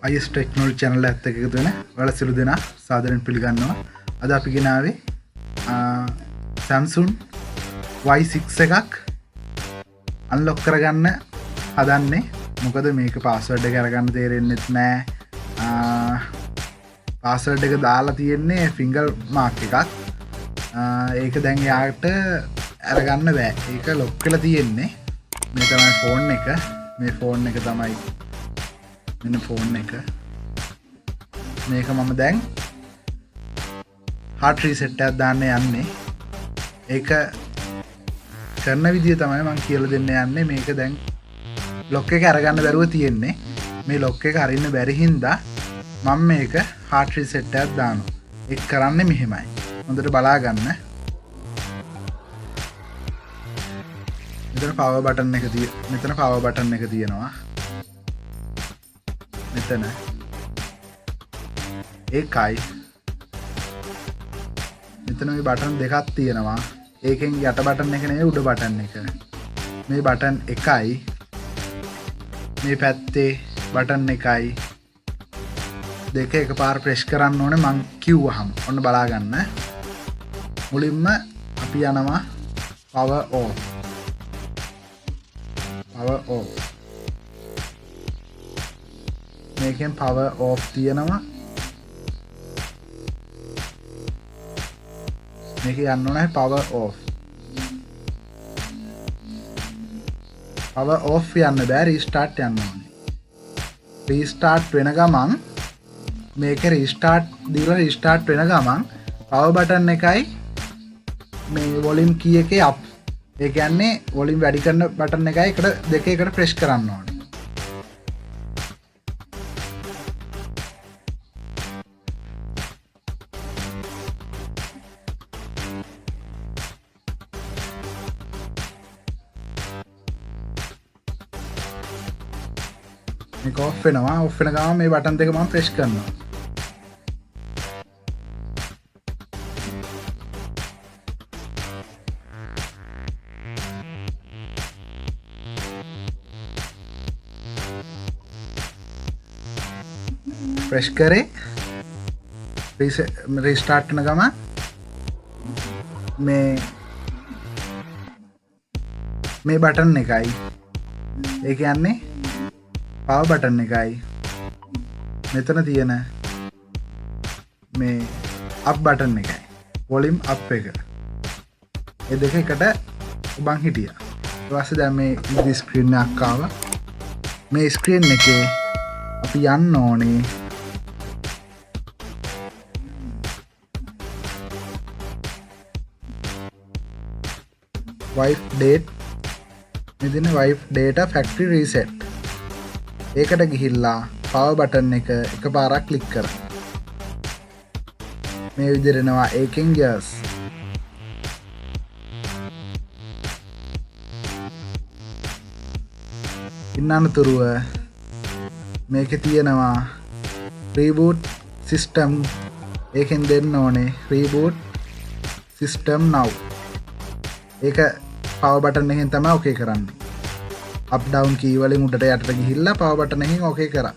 IS Technology channel එකත් එක්ක එකතු වෙන ඔයාලා සියලු දෙනා සාදරයෙන් පිළිගන්නවා. අද අපි ගෙනාවේ Samsung Y6 එකක් අන්ලොක් කරගන්න හදන්නේ. මොකද මේක පාස්වර්ඩ් එක අරගන්න තේරෙන්නේ නැහැ. පාස්වර්ඩ් එක දාලා තියෙන්නේ ෆින්ගර් මාක් එකක්. ඒක දැන් යාට අරගන්න බෑ. ඒක ලොක් වෙලා තියෙන්නේ. මේ තමයි ෆෝන් එක. මේ ෆෝන් එක තමයි මෙන්න ෆෝන් එක. මේක මම දැන් hard reset එකක් දාන්න යන්නේ. ඒක කරන විදිය තමයි මම කියලා දෙන්න යන්නේ. මේක දැන් ලොක් එක අරගන්න බැරුව තියෙන්නේ. මේ ලොක් එක අරින්න බැරි හින්දා මම මේක hard reset එකක් දානවා. ඒක කරන්නේ මෙහෙමයි. හොඳට බලා ගන්න. මෙතන power button එක මෙතන power button එක තියෙනවා. මෙතන ඒකයි. මෙතන මේ බටන් දෙකක් තියෙනවා. ඒකෙන් යට බටන් එක නෙවෙයි උඩ බටන් එක. මේ බටන් එකයි. මේ පැත්තේ බටන් එකයි. දෙක එකපාර ප්‍රෙස් කරන්න ඕනේ මං කිව්වහම. ඔන්න බලා ගන්න. මුලින්ම අපි යනවා power off. power off. මේකෙන් power off තියෙනවා. මේක යන්න ඕනේ power off. power off යන්න බෑ, restart යන්න ඕනේ. restart වෙන ගමන් මේක restart දීලා restart වෙන ගමන් power button එකයි මේ volume key එකේ up. ඒ කියන්නේ volume වැඩි කරන button එකයි එකට දෙක එකට press කරන්න ඕනේ. මේක off වෙනවා. off වෙන ගමන් මේ බටන් දෙක මම press කරනවා. press කරේ restart වෙන ගමන් මේ බටන් එකයි. ඒ කියන්නේ power button එකයි මෙතන තියෙන මේ up button එකයි volume up එක. ඒ දෙක එකට ඔබන් හිටියා. ඊට පස්සේ දැන් මේ ඉදි ස්ක්‍රීන් එකක් ආවා. මේ ස්ක්‍රීන් එකේ අපි යන්න ඕනේ wipe date. මෙතන wipe data factory reset. ඒකට ගිහිල්ලා power button එක එකපාරක් ක්ලික් කරන්න. මේ විදිහට එනවා ඒකෙන් yes. ඉන්නතුරුව මේකේ තියෙනවා reboot system. ඒකෙන් දෙන්න ඕනේ reboot system now. ඒක power button එකෙන් තමයි okay කරන්නේ. up down key වලින් උඩට යටට ගිහිල්ලා power button එකෙන් okay කරා.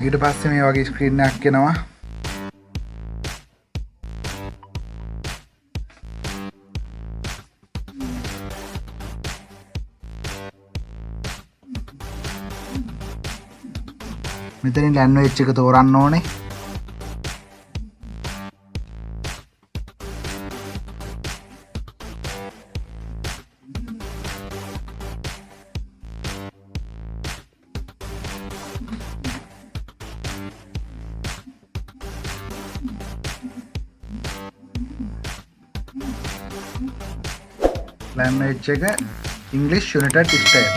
ඊට පස්සේ මේ වගේ ස්ක්‍රීන් එකක් එනවා. මෙතනින් ලැන්ග්වේජ් එක තෝරන්න ඕනේ. ලැන්ග්වේජ් එක English United States.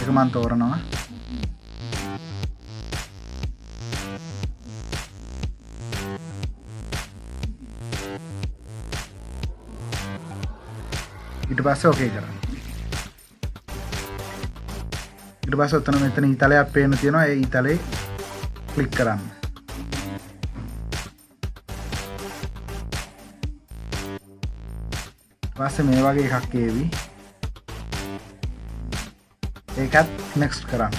ඒක මම තෝරනවා. ඊට පස්සේ ඕකේ කරන්න. ඊට පස්සේ ඔතන මෙතන ඊතලයක් පේන්න තියෙනවා. ඒ ඊතලේ ක්ලික් කරන්න. ඊපස්සේ මේ වගේ එකක් එවි. ඒකත් next කරන්න.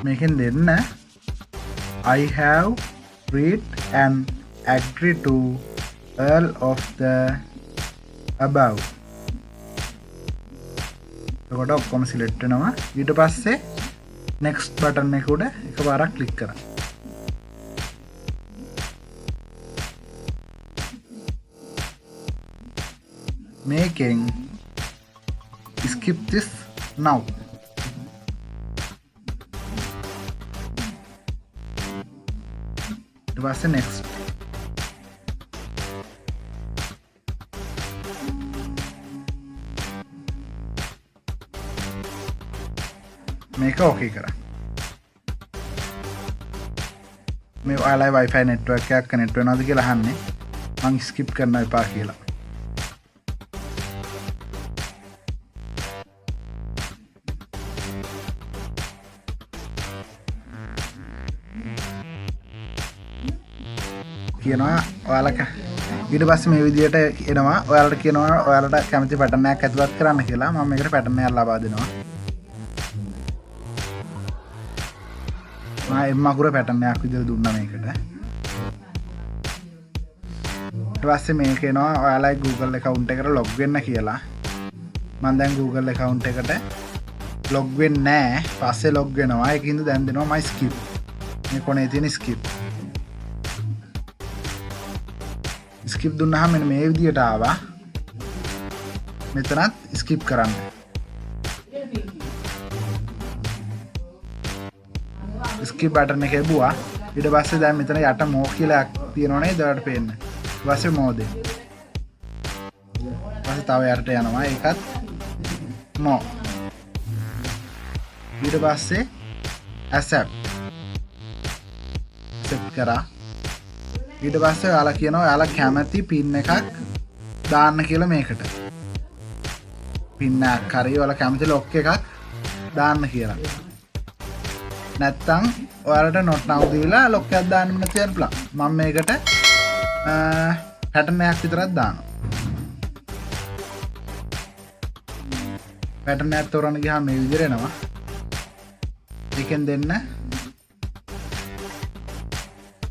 මේකෙන් දෙන්න I have read and agree to all of the above. එතකොට ඔක්කොම සිලෙක්ට් වෙනවා. ඊට පස්සේ next button එක උඩ එකපාරක් ක්ලික් කරන්න. මේකෙන් skip this now. ඊට පස්සේ next. මේක ඕකේ කරා. මේ ඔයාලයි Wi-Fi network එකක් connect වෙනවද කියලා අහන්නේ. මං skip කරන්න එපා කියලා. කියනවා ඔයාලට ඊට පස්සේ මේ විදියට එනවා. ඔයාලට කියනවා ඔයාලට කැමති pattern එකක් ඇතුළත් කරන්න කියලා. මම මේකට pattern එකක් ලබා දෙනවා. මම මකුර pattern එකක් විදියට දුන්නා මේකට. ඊට පස්සේ මේක එනවා ඔයාලයි Google account එකට log වෙන්න කියලා. මම දැන් Google account එකට log වෙන්නේ නැහැ. පස්සේ log වෙනවා. ඒකින්ද දැන් දෙනවා my skip. මේ කොනේ තියෙන skip. skip දුන්නාම මෙන්න මේ විදියට ආවා. මෙතනත් skip කරන්න. skip button එක එබුවා. ඊට පස්සේ දැන් මෙතන යට more කියලා තියෙනව නේද? ඔයාලට පේන්න. ඊට පස්සේ more දෙන්න. ඊට පස්සේ තව යටට යනවා. ඒකත් more. ඊට පස්සේ accept කරා. ඊට පස්සේ ඔයාලා කියනවා ඔයාලා කැමති පින් එකක් දාන්න කියලා මේකට. පින් එකක් හරි ඔයාලා කැමති ලොක් එකක් දාන්න කියලා. නැත්තම් ඔයාලට not now දීලා ලොක් එකක් දාන්න තියෙන පුළුවන්. මම මේකට pattern එකක් විතරක් දානවා. pattern එකක් තෝරන්න ගියාම මේ විදිහට එනවා. ඒකෙන් දෙන්න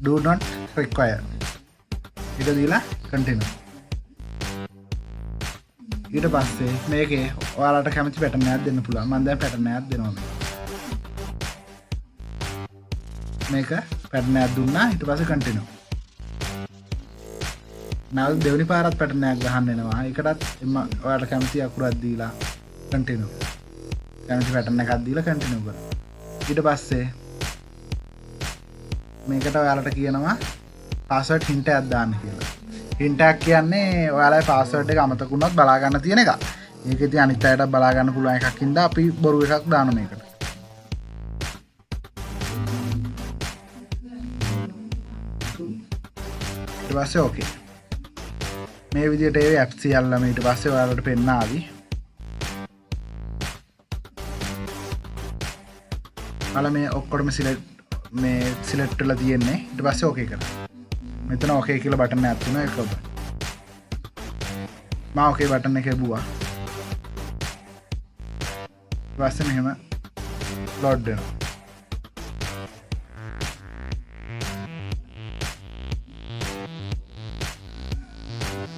do not require. ඊට දීලා continue. ඊට පස්සේ මේකේ ඔයාලට කැමති pattern එකක් දෙන්න පුළුවන්. මම දැන් pattern එකක් දෙනවා. මේක pattern එකක් දුන්නා. ඊට පස්සේ continue. නැවත දෙවෙනි පාරත් pattern එකක් ගහන්න එනවා. ඒකටත් ඔයාලට කැමති අකුරක් දීලා continue. කැමති pattern එකක් දීලා continue කරා. ඊට පස්සේ මේකට ඔයාලට කියනවා password hint එකක් දාන්න කියලා. hint එකක් කියන්නේ ඔයාලගේ password එක අමතක වුණොත් බලා ගන්න තියෙන එක. ඒක ඉතින් අනිත් අයටත් බලා ගන්න පුළුවන් එකක් හින්දා අපි බොරු එකක් දානවා මේකට. ඊට පස්සේ ඕකේ. මේ විදිහට ඒ apps සියල්ලම ඊට පස්සේ ඔයාලට පෙන්න ආවි. ඔයාලා මේ ඔක්කොම select වෙලා තියෙන්නේ. ඊට පස්සේ ඕකේ කරා. මෙතන ඕකේ කියලා බටන් එකක් තියෙනවා. ඒක ඔබ මම ඔකේ බටන් එක එබුවා. ඊපස්සේ මෙහෙම ලෝඩ් වෙනවා.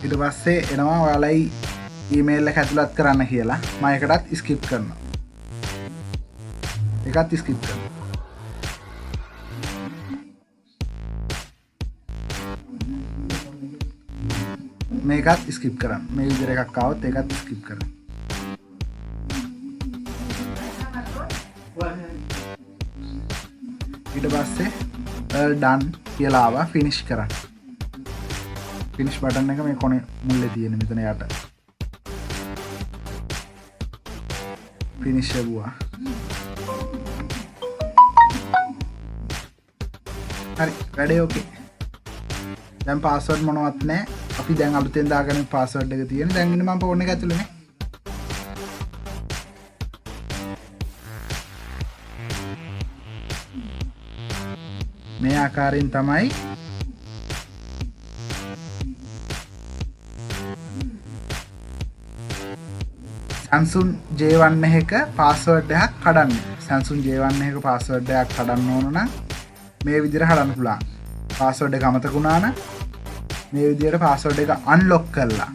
ඊට පස්සේ එනවා ඔයාලයි ඊමේල් එක ඇතුළත් කරන්න කියලා. මම එකටත් ස්කිප් කරනවා. එකත් ස්කිප් කරනවා. මේකත් ස්කිප් කරන්න. මේ විදිහට එකක් ආවොත් ඒකත් ස්කිප් කරන්න. ඊට පස්සේ done කියලා ආවා finish කරන්න. finish button එක මේ කොනේ මුල්ලේ තියෙන මෙතන යට. finish එවුවා. හරි වැඩේ ඕකේ. දැන් password මොනවත් නැහැ. අපි දැන් අලුතෙන් දාගෙන password එක තියෙන. දැන් ඉන්නේ මම ෆෝන් එක ඇතුලේ නේ. මේ ආකාරයෙන් තමයි Samsung J1 එක password එකක් කඩන්නේ. Samsung J1 එක password එකක් කඩන්න ඕන නම් මේ විදිහට හදන්න පුළුවන්. password එක අමතක වුණා නම් මේ විදිහට password එක unlock කරලා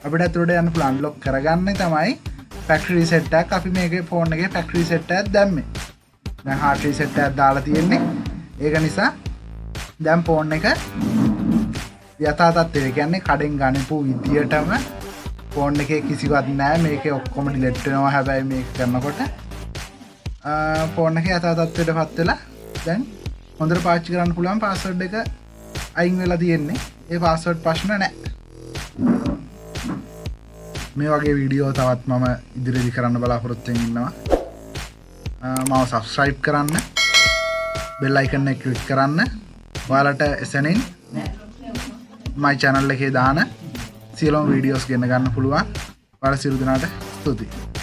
අපිට ඇතුළට යන්න පුළුවන්. unlock කරගන්නේ තමයි factory reset එකක්. අපි මේකේ phone එකේ factory reset එකක් දැම්මේ. දැන් hard reset එකක් දාලා තියෙන්නේ. ඒක නිසා දැන් phone එක යථා තත්ත්වය කියන්නේ කඩෙන් ගන්නපු විදියටම phone එකේ කිසිවක් නැහැ. මේකේ ඔක්කොම delete වෙනවා. හැබැයි මේක කරනකොට phone එකේ යථා තත්ත්වයටපත් වෙලා දැන් හොඳට පාවිච්චි කරන්න පුළුවන්. password එක අයින් වෙලා තියෙන්නේ. ඒ password ප්‍රශ්න නැහැ. මේ වගේ වීඩියෝ තවත් මම ඉදිරියේදී කරන්න බලාපොරොත්තු වෙමින් ඉන්නවා. මාව subscribe කරන්න, bell icon එක click කරන්න. ඔයාලට එසැනින් my channel එකේ දාන සියලුම වීඩියෝස් ගෙන ගන්න පුළුවන්. ඔයාලා සියලු දෙනාට ස්තුතියි.